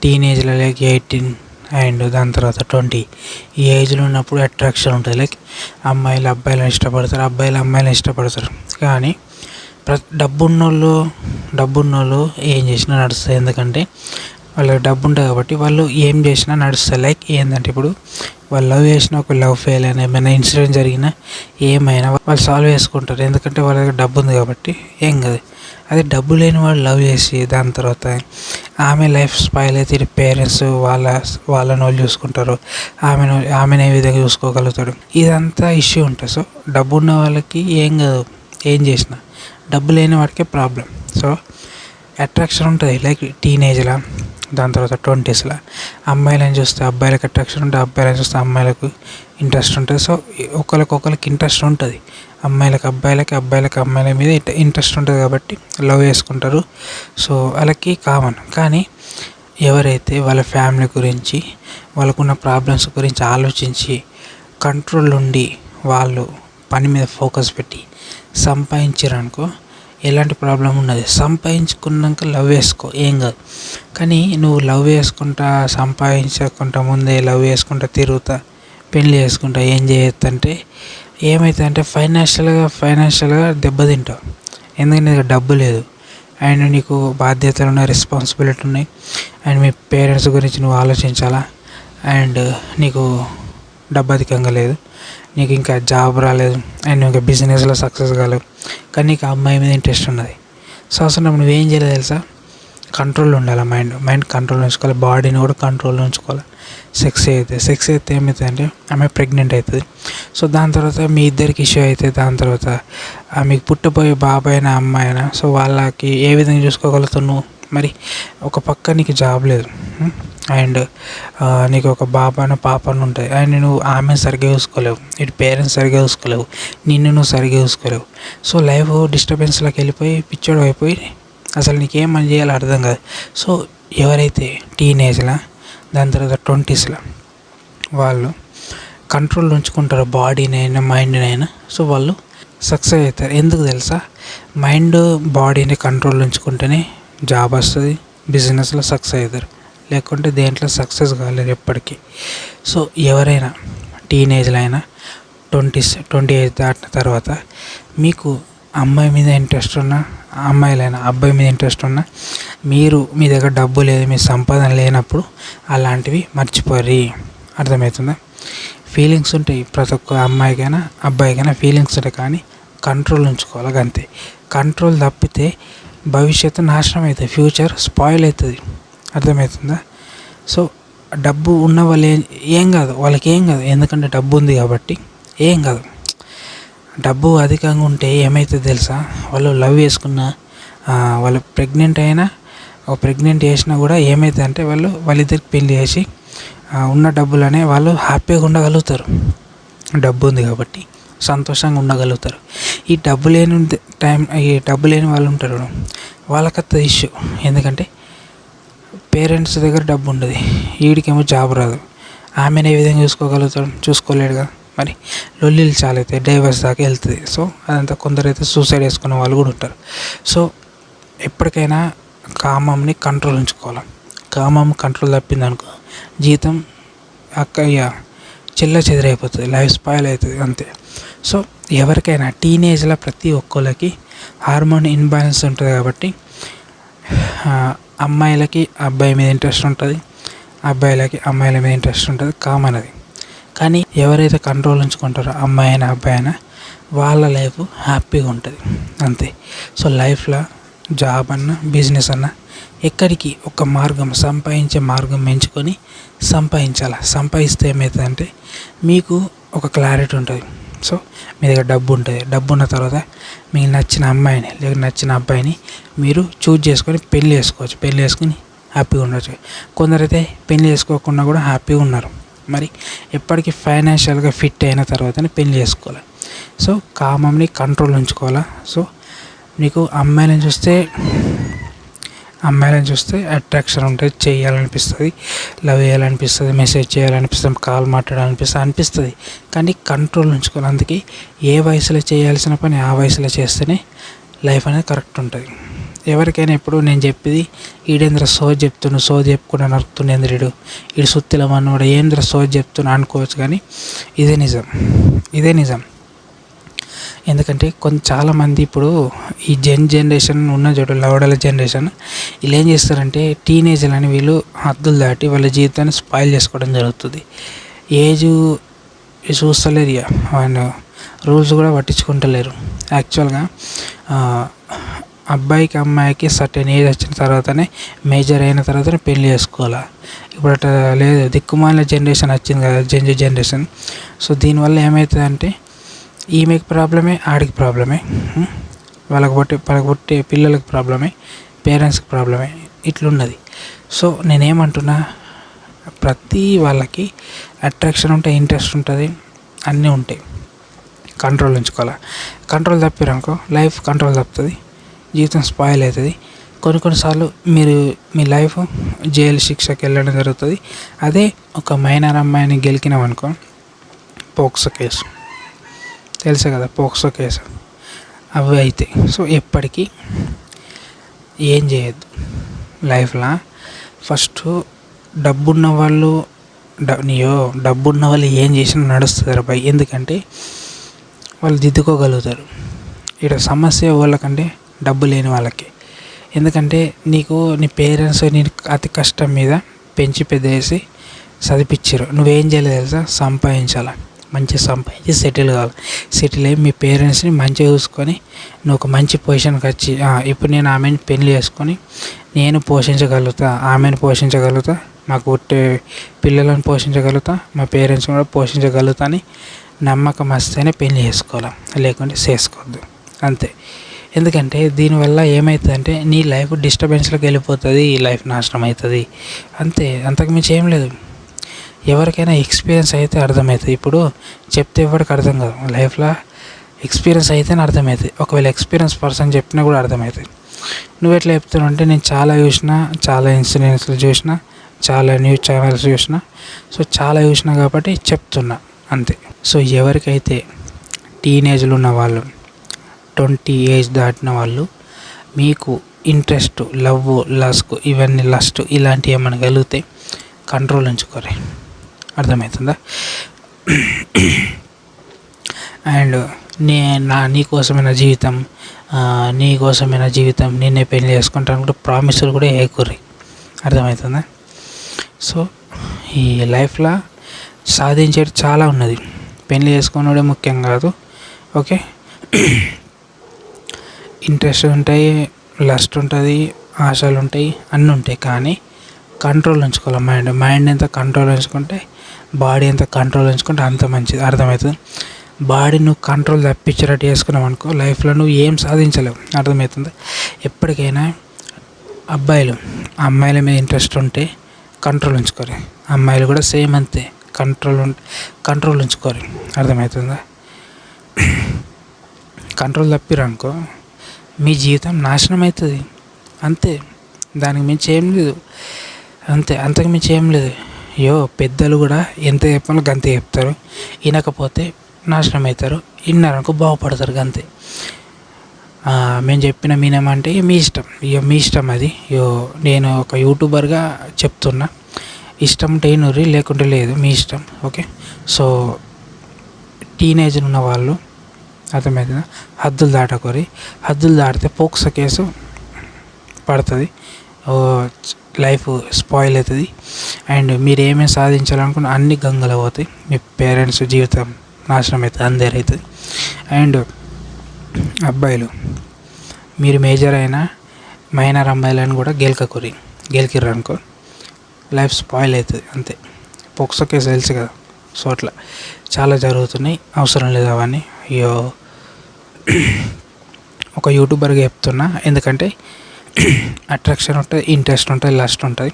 టీనేజ్లో like 18 and దాని తర్వాత 20 ఈ ఏజ్లో ఉన్నప్పుడు అట్రాక్షన్ ఉంటుంది. లైక్ అమ్మాయిలు అబ్బాయిలను ఇష్టపడతారు, అబ్బాయిలు అమ్మాయిలను ఇష్టపడతారు. కానీ డబ్బున్నోళ్ళు ఏం చేసినా నడుస్తుంది. ఎందుకంటే వాళ్ళకి డబ్బు ఉంటుంది కాబట్టి వాళ్ళు ఏం చేసినా నడుస్తుంది. లైక్ ఏంటంటే ఇప్పుడు వాళ్ళు లవ్ చేసిన ఒక లవ్ ఫెయిల్ అయినా ఏమైనా ఇన్సిడెంట్ జరిగినా ఏమైనా వాళ్ళు సాల్వ్ చేసుకుంటారు. ఎందుకంటే వాళ్ళ దగ్గర డబ్బు ఉంది కాబట్టి ఏం కాదు. అదే డబ్బు లేని వాళ్ళు లవ్ చేసి దాని తర్వాత ఆమె లైఫ్ స్పాయిల్ అయితే పేరెంట్స్ వాళ్ళని వాళ్ళు చూసుకుంటారు, ఆమెను ఏ విధంగా చూసుకోగలుగుతాడు, ఇదంతా ఇష్యూ ఉంటుంది. సో డబ్బు ఉన్న వాళ్ళకి ఏం కాదు, ఏం చేసినా. డబ్బు లేని వాడికే ప్రాబ్లం. సో అట్రాక్షన్ ఉంటుంది లైక్ టీనేజ్లో, దాని తర్వాత 20స్లో అమ్మాయిలను చూస్తే అబ్బాయిలకు అట్రాక్షన్ ఉంటుంది, అబ్బాయిలను చూస్తే అమ్మాయిలకు ఇంట్రెస్ట్ ఉంటుంది. సో ఒకరికి ఇంట్రెస్ట్ ఉంటుంది. అమ్మాయిలకు అబ్బాయిలకి, అబ్బాయిలకు అమ్మాయిల మీద ఇంట్రెస్ట్ ఉంటుంది కాబట్టి లవ్ చేసుకుంటారు. సో వాళ్ళకి కామన్. కానీ ఎవరైతే వాళ్ళ ఫ్యామిలీ గురించి, వాళ్ళకున్న ప్రాబ్లమ్స్ గురించి ఆలోచించి కంట్రోల్ ఉండి వాళ్ళు పని మీద ఫోకస్ పెట్టి సంపాదించారనుకో ఎలాంటి ప్రాబ్లం ఉండదు. సంపాదించుకున్నాక లవ్ చేసుకో, ఏం కాదు. కానీ నువ్వు లవ్ చేసుకుంటా, సంపాదించకుండా ముందే లవ్ చేసుకుంటా తిరుగుతా, పెళ్ళి చేసుకుంటా ఏం చేయొద్దంటే ఏమవుతుందంటే ఫైనాన్షియల్గా దెబ్బతింటావు. ఎందుకంటే నీకు డబ్బు లేదు అండ్ నీకు బాధ్యతలు ఉన్నాయి, రెస్పాన్సిబిలిటీ ఉన్నాయి అండ్ మీ పేరెంట్స్ గురించి నువ్వు ఆలోచించాలా అండ్ నీకు డబ్బు అధికంగా లేదు, నీకు ఇంకా జాబ్ రాలేదు అండ్ ఇంకా బిజినెస్లో సక్సెస్ కాలేవు, కానీ నీకు ఆ అమ్మాయి మీద ఇంట్రెస్ట్ ఉన్నది. సో అసలు నువ్వేం చేయలేదు తెలుసా? కంట్రోల్ ఉండాలి. మైండ్ కంట్రోల్ ఉంచుకోవాలి, బాడీని కూడా కంట్రోల్ ఉంచుకోవాలి. సెక్స్ అయితే ఏమవుతుందంటే ఆమె ప్రెగ్నెంట్ అవుతుంది. సో దాని తర్వాత మీ ఇద్దరికి ఇష్యూ అయితే దాని తర్వాత మీకు పుట్టబోయే బాబాయ్ అయినా అమ్మాయి అయినా సో వాళ్ళకి ఏ విధంగా చూసుకోగలుగుతావు నువ్వు? మరి ఒక పక్క నీకు జాబ్ లేదు అండ్ నీకు ఒక బాబాను పాపను ఉంటుంది అండ్ నువ్వు ఆమెను సరిగ్గా చూసుకోలేవు, ఇటు పేరెంట్స్ సరిగ్గా చూసుకోలేవు, నిన్ను నువ్వు సరిగ్గా చూసుకోలేవు. సో లైఫ్ డిస్టర్బెన్స్లోకి వెళ్ళిపోయి పిచ్చోడు అయిపోయి అసలు నీకేం పని చేయాలో అర్థం కాదు. సో ఎవరైతే టీనేజ్లో దాని తర్వాత 20స్లో వాళ్ళు కంట్రోల్ ఉంచుకుంటారో బాడీనైనా మైండ్నైనా సో వాళ్ళు సక్సెస్ అవుతారు. ఎందుకు తెలుసా? మైండ్ బాడీని కంట్రోల్ ఉంచుకుంటేనే జాబ్ వస్తుంది, బిజినెస్లో సక్సెస్ అవుతారు, లేకుంటే దేంట్లో సక్సెస్ కాలేరు ఎప్పటికీ. సో ఎవరైనా టీనేజ్లో అయినా 20 ఏజ్ దాటిన తర్వాత మీకు అమ్మాయి మీద ఇంట్రెస్ట్ ఉన్నా, అమ్మాయిలైనా అబ్బాయి మీద ఇంట్రెస్ట్ ఉన్నా, మీ దగ్గర డబ్బు లేదు, మీ సంపాదన లేనప్పుడు అలాంటివి మర్చిపోరి. అర్థమవుతుందా? ఫీలింగ్స్ ఉంటాయి ప్రతి ఒక్క అమ్మాయికైనా అబ్బాయికైనా ఫీలింగ్స్ ఉంటాయి, కానీ కంట్రోల్ ఉంచుకోవాలి అంతే. కంట్రోల్ తప్పితే భవిష్యత్తు నాశనం అవుతుంది, ఫ్యూచర్ స్పాయిల్ అవుతుంది. అర్థమవుతుందా? సో డబ్బు ఉన్న వాళ్ళు ఏం కాదు, వాళ్ళకి ఏం కాదు, ఎందుకంటే డబ్బు ఉంది కాబట్టి ఏం కాదు. డబ్బు అధికంగా ఉంటే ఏమవుతుంది తెలుసా? వాళ్ళు లవ్ చేసుకున్న వాళ్ళు ప్రెగ్నెంట్ అయినా ప్రెగ్నెంట్ చేసినా కూడా ఏమవుతుందంటే వాళ్ళిద్దరికి పెళ్ళి చేసి ఉన్న డబ్బులనే వాళ్ళు హ్యాపీగా ఉండగలుగుతారు. డబ్బు ఉంది కాబట్టి సంతోషంగా ఉండగలుగుతారు. ఈ డబ్బు లేని వాళ్ళు ఉంటారు, వాళ్ళకంత ఇష్యూ. ఎందుకంటే పేరెంట్స్ దగ్గర డబ్బు ఉండదు, వీడికేమో జాబ్ రాదు, ఆమెను ఏ విధంగా చూసుకోగలుగుతాడు? చూసుకోలేడుగా. మరి లొల్లిలు చాలా అవుతాయి, డైవర్స్ దాకా వెళ్తుంది. సో అదంతా కొందరైతే సూసైడ్ చేసుకునే వాళ్ళు కూడా ఉంటారు. సో ఎప్పటికైనా కామంని కంట్రోల్ ఉంచుకోవాలి. కామం కంట్రోల్ తప్పిందనుకో జీవితం చెల్ల చెదరైపోతుంది, లైఫ్ స్పాయిల్ అవుతుంది అంతే. సో ఎవరికైనా టీనేజ్లో ప్రతి ఒక్కరికి హార్మోన్ ఇన్బ్యాలెన్స్ ఉంటుంది కాబట్టి అమ్మాయిలకి అబ్బాయి మీద ఇంట్రెస్ట్ ఉంటుంది, అబ్బాయిలకి అమ్మాయిల మీద ఇంట్రెస్ట్ ఉంటుంది, కామన్ అది. కానీ ఎవరైతే కంట్రోల్ ఉంచుకుంటారో అమ్మాయి అయినా అబ్బాయి అయినా వాళ్ళ లైఫ్ హ్యాపీగా ఉంటుంది అంతే. సో లైఫ్లో జాబ్ అన్నా బిజినెస్ అన్నా ఎక్కడికి ఒక మార్గం, సంపాదించే మార్గం ఎంచుకొని సంపాదిస్తే ఏమవుతుందంటే మీకు ఒక క్లారిటీ ఉంటుంది. సో మీ దగ్గర డబ్బు ఉంటుంది, డబ్బు ఉన్న తర్వాత మీకు నచ్చిన అమ్మాయిని లేక నచ్చిన అబ్బాయిని మీరు చూజ్ చేసుకొని పెళ్ళి చేసుకోవచ్చు, పెళ్ళి చేసుకొని హ్యాపీగా ఉండవచ్చు. కొందరైతే పెళ్ళి చేసుకోకుండా కూడా హ్యాపీగా ఉన్నారు. మరి ఎప్పటికీ ఫైనాన్షియల్గా ఫిట్ అయిన తర్వాతనే పెళ్ళి చేసుకోవాలి. సో కామంని కంట్రోల్ ఉంచుకోవాలా. సో నీకు అమ్మాయిలను చూస్తే అట్రాక్షన్ ఉంటుంది, చేయాలనిపిస్తుంది, లవ్ చేయాలనిపిస్తుంది, మెసేజ్ చేయాలనిపిస్తుంది, కాల్ మాట్లాడాలనిపిస్తుంది. కానీ కంట్రోల్ ఉంచుకోవాలి. అందుకే ఏ వయసులో చేయాల్సిన పని ఆ వయసులో చేస్తేనే లైఫ్ అనేది కరెక్ట్ ఉంటుంది. ఎవరికైనా ఇప్పుడు నేను చెప్పేది ఈడేంద్ర సోది చెప్తున్నా, సోది చెప్పుకుండా నరుకుతుండేంద్ర ఈడు సుత్తిల మనవాడు ఏంద్ర సోది చెప్తున్నా అనుకోవచ్చు, కానీ ఇదే నిజం, ఇదే నిజం. ఎందుకంటే చాలామంది ఇప్పుడు ఈ జనరేషన్ ఉన్న చోట లవడల జనరేషన్ వీళ్ళు ఏం చేస్తారంటే టీనేజ్లని వీళ్ళు హద్దులు దాటి వాళ్ళ జీవితాన్ని స్పాయిల్ చేసుకోవడం జరుగుతుంది. ఏజ్ చూస్తలేరు, ఇక అండ్ రూల్స్ కూడా పట్టించుకుంటలేరు. యాక్చువల్గా అబ్బాయికి అమ్మాయికి సర్టెన్ ఏజ్ వచ్చిన తర్వాతనే, మేజర్ అయిన తర్వాతనే పెళ్లి చేసుకోవాలా. ఇప్పుడు అట్లా లేదు, దిక్కుమాలిన జనరేషన్ వచ్చింది కదా, జనరేషన్. సో దీనివల్ల ఏమవుతుందంటే ఈమెకి ప్రాబ్లమే, ఆడికి ప్రాబ్లమే, వాళ్ళకి పుట్టే పిల్లలకి ప్రాబ్లమే, పేరెంట్స్కి ప్రాబ్లమే, ఇట్లున్నది. సో నేనేమంటున్నా, ప్రతి వాళ్ళకి అట్రాక్షన్ ఉంటుంది, ఇంట్రెస్ట్ ఉంటుంది, అన్నీ ఉంటాయి. కంట్రోల్ ఉంచుకోవాలి. కంట్రోల్ తప్పిరనుకో లైఫ్ కంట్రోల్ తప్పుతుంది, జీవితం స్పాయిల్ అవుతుంది. కొన్నిసార్లు మీరు మీ లైఫ్ జైలు శిక్షకి వెళ్ళడం జరుగుతుంది. అదే ఒక మైనర్ అమ్మాయిని గెలికినామనుకో, పోక్సో కేసు తెలుసు కదా, పోక్సో కేసు అవి అవుతాయి. సో ఎప్పటికీ ఏం చేయొద్దు లైఫ్లో. ఫస్ట్ డబ్బున్న వాళ్ళు డబ్బున్న వాళ్ళు ఏం చేసినా నడుస్తుంది అబ్బాయి, ఎందుకంటే వాళ్ళు దిద్దుకోగలుగుతారు. ఇక్కడ సమస్య వాళ్ళకంటే డబ్బు లేని వాళ్ళకి. ఎందుకంటే నీ పేరెంట్స్ నేను అతి కష్టం మీద పెంచి పెద్ద చేసి చదివించారు, నువ్వేం చేయలేదు తెలుసా, సంపాదించాలి, మంచిగా సంపాదించి సెటిల్ కావాలి. సెటిల్ అయ్యి మీ పేరెంట్స్ని మంచిగా చూసుకొని నువ్వు ఒక మంచి పొజిషన్కి వచ్చి, ఇప్పుడు నేను ఆమెను పెళ్లి చేసుకొని నేను పోషించగలుగుతా, ఆమెను పోషించగలుగుతా, మాకు పుట్టే పిల్లలను పోషించగలుగుతా, మా పేరెంట్స్ కూడా పోషించగలుగుతా అని నమ్మకం వస్తేనే పెళ్లి చేసుకోవాలి, లేకుంటే చేసుకోవద్దు, అంతే. ఎందుకంటే దీనివల్ల ఏమవుతుందంటే నీ లైఫ్ డిస్టర్బెన్స్లోకి వెళ్ళిపోతుంది, ఈ లైఫ్ నాశనం అవుతుంది, అంతే. అంతకుమించి ఏం లేదు. ఎవరికైనా ఎక్స్పీరియన్స్ అయితే అర్థమవుతుంది. ఇప్పుడు చెప్తే ఎవరికి అర్థం కాదు, లైఫ్లో ఎక్స్పీరియన్స్ అయితేనే అర్థమవుతుంది. ఒకవేళ ఎక్స్పీరియన్స్ పర్సన్ చెప్పినా కూడా అర్థమవుతుంది. నువ్వు ఎట్లా చెప్తున్నావు అంటే నేను చాలా చూసిన, చాలా ఇన్సిడెంట్స్లు చూసిన, చాలా న్యూస్ ఛానల్స్ చూసిన, సో చాలా చూసిన కాబట్టి చెప్తున్నా, అంతే. సో ఎవరికైతే టీనేజ్లో ఉన్న వాళ్ళు, 20 ఏజ్ దాటిన వాళ్ళు, మీకు ఇంట్రెస్ట్, లవ్, లస్ట్ ఇలాంటివి ఏమైనా కలిగితే కంట్రోల్ ఉంచుకోరు, అర్థమవుతుందా? అండ్ నీకోసమైన జీవితం నేనే పెళ్లి చేసుకుంటాను కూడా ప్రామిసులు కూడా వేయకూర్రి, అర్థమవుతుందా? సో ఈ లైఫ్లో సాధించేది చాలా ఉన్నది, పెళ్లి చేసుకున్నదే ముఖ్యం కాదు, ఓకే. ఇంట్రెస్ట్ ఉంటాయి, లస్ట్ ఉంటుంది, ఆశలు ఉంటాయి, అన్నీ ఉంటాయి, కానీ కంట్రోల్ ఉంచుకోవాలి. మైండ్ ఎంత కంట్రోల్ ఉంచుకుంటే, బాడీ ఎంత కంట్రోల్ ఉంచుకుంటే అంత మంచిది, అర్థమవుతుంది. బాడీ నువ్వు కంట్రోల్ తప్పించేటట్టు చేసుకున్నావు అనుకో, లైఫ్లో నువ్వు ఏం సాధించలేవు, అర్థమవుతుంది. ఎప్పటికైనా అమ్మాయిల మీద ఇంట్రెస్ట్ ఉంటే కంట్రోల్ ఉంచుకోరు, అమ్మాయిలు కూడా సేమ్ అంతే, కంట్రోల్ ఉంచుకోరు, అర్థమవుతుందా? కంట్రోల్ తప్పిరనుకో మీ జీవితం నాశనం అవుతుంది, అంతే. దానికి మించి ఏం లేదు, అంతే, అంతకు మించి ఏం లేదు. పెద్దలు కూడా ఎంత చెప్పాలో గంతే చెప్తారు, వినకపోతే నాశనం అవుతారు, విన్నారనుకో బాగుపడతారు, అంతే. మేము చెప్పిన మీనేమంటే మీ ఇష్టం అది. నేను ఒక యూట్యూబర్గా చెప్తున్నా, ఇష్టం ఉంటే నూరి, లేకుంటే లేదు, మీ ఇష్టం, ఓకే. సో టీనేజ్లో ఉన్న వాళ్ళు అర్థమవుతుందా, హద్దులు దాటకూరి, హద్దులు దాటితే పోక్సో కేసు పడుతుంది, లైఫ్ స్పాయిల్ అవుతుంది. అండ్ మీరు ఏమేమి సాధించాలనుకున్న అన్ని గంగలు పోతాయి, మీ పేరెంట్స్ జీవితం నాశనం అవుతుంది, అందరు అవుతుంది. అండ్ అబ్బాయిలు, మీరు మేజర్ అయినా మైనర్ అమ్మాయిలను కూడా గెలికిర్రు అనుకో లైఫ్ స్పాయిల్ అవుతుంది, అంతే. పోక్సో కేసు తెలుసు కదా, సో అట్లా చాలా జరుగుతున్నాయి, అవసరం లేదు అవన్నీ. ఒక యూట్యూబర్గా చెప్తున్నా, ఎందుకంటే అట్రాక్షన్ ఉంటుంది, ఇంట్రెస్ట్ ఉంటుంది, లస్ట్ ఉంటుంది,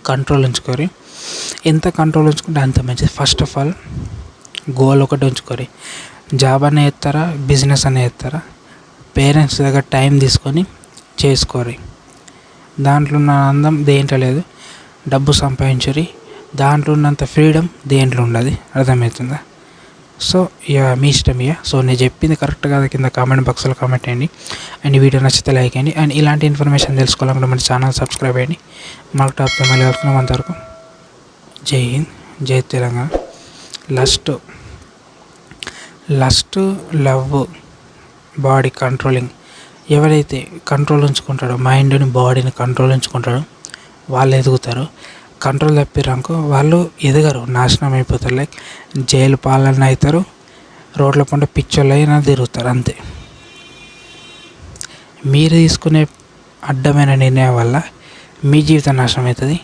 కంట్రోల్ ఉంచుకోరి. ఎంత కంట్రోల్ ఉంచుకుంటే అంత మంచిది. ఫస్ట్ ఆఫ్ ఆల్ గోల్ ఒకటి ఉంచుకోరి, జాబ్ అనే చేస్తారా, బిజినెస్ అనే చేస్తారా, పేరెంట్స్ దగ్గర టైం తీసుకొని చేసుకోరి. దాంట్లో ఉన్న ఆనందం దేంట్లో లేదు, డబ్బు సంపాదించురి, దాంట్లో ఉన్నంత ఫ్రీడమ్ దేంట్లో ఉండదు, అర్థమవుతుందా? సో ఇక మీ ఇష్టం ఇక. సో నేను చెప్పింది కరెక్ట్ కాదు కింద కామెంట్ బాక్స్లో కామెంట్ చేయండి. అండ్ ఈ వీడియో నచ్చితే లైక్ చేయండి. అండ్ ఇలాంటి ఇన్ఫర్మేషన్ తెలుసుకోవాలనుకుంటే మన ఛానల్ సబ్స్క్రైబ్ అయ్యండి. మరొక టాపిక్తో మళ్ళీ కలుసుకున్నాం. అంతవరకు జై హింద్, జై Telangana. Lust, love, body controlling. ఎవరైతే కంట్రోల్ ఉంచుకుంటాడో, మైండ్ని బాడీని కంట్రోల్ ఉంచుకుంటాడో వాళ్ళు ఎదుగుతారు. కంట్రోల్ తప్పిర్రనుకో వాళ్ళు ఎదగరు, నాశనం అయిపోతారు. లైక్ జైలు పాలన అవుతారు, రోడ్ల పంట పిచ్చోళ్ళు అయినా తిరుగుతారు అంతే. మీరు తీసుకునే అడ్డమైన నిర్ణయం వల్ల మీ జీవితం నాశనం అవుతుంది,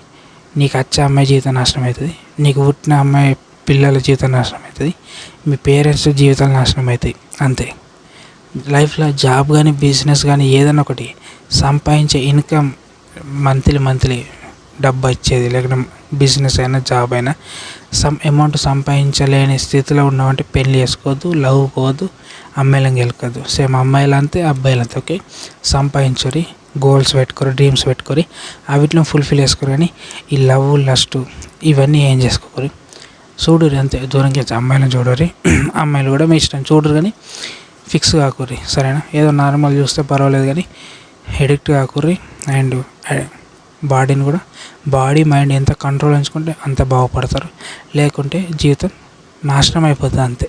నీకు వచ్చే అమ్మాయి జీవితం నాశనం అవుతుంది, నీకు పుట్టిన అమ్మాయి పిల్లల జీవితం నాశనం అవుతుంది, మీ పేరెంట్స్ జీవితాలు నాశనం అవుతాయి అంతే. లైఫ్లో జాబ్ కానీ బిజినెస్ కానీ ఏదైనా ఒకటి సంపాదించే ఇన్కమ్ మంత్లీ డబ్బు వచ్చేది, లేకపోతే బిజినెస్ అయినా జాబ్ అయినా సమ్ అమౌంట్ సంపాదించలేని స్థితిలో ఉన్నామంటే పెళ్ళి చేసుకోవద్దు, లవ్ పోవద్దు, అమ్మాయిలను గెలకద్దు. సేమ్ అమ్మాయిలు అంతే, అబ్బాయిలు అంతే. ఓకే, సంపాదించుకొని గోల్స్ పెట్టుకోరు, డ్రీమ్స్ పెట్టుకొని వీటిని ఫుల్ఫిల్ చేసుకోరు. కానీ ఈ లవ్, లస్ట్ ఇవన్నీ ఏం చేసుకోరు. చూడరు అంతే, దూరంకి వచ్చి అమ్మాయిలను చూడరు. అమ్మాయిలు కూడా మీ ఇష్టం చూడరు, కానీ ఫిక్స్ కాకూర్రి, సరేనా? ఏదో నార్మల్ చూస్తే పర్వాలేదు, కానీ ఎడిక్ట్ కాకూర్రి. అండ్ బాడీని కూడా, బాడీ మైండ్ ఎంత కంట్రోల్ ఉంచుకుంటే అంత బాగుపడతారు, లేకుంటే జీవితం నాశనం అయిపోతుంది అంతే.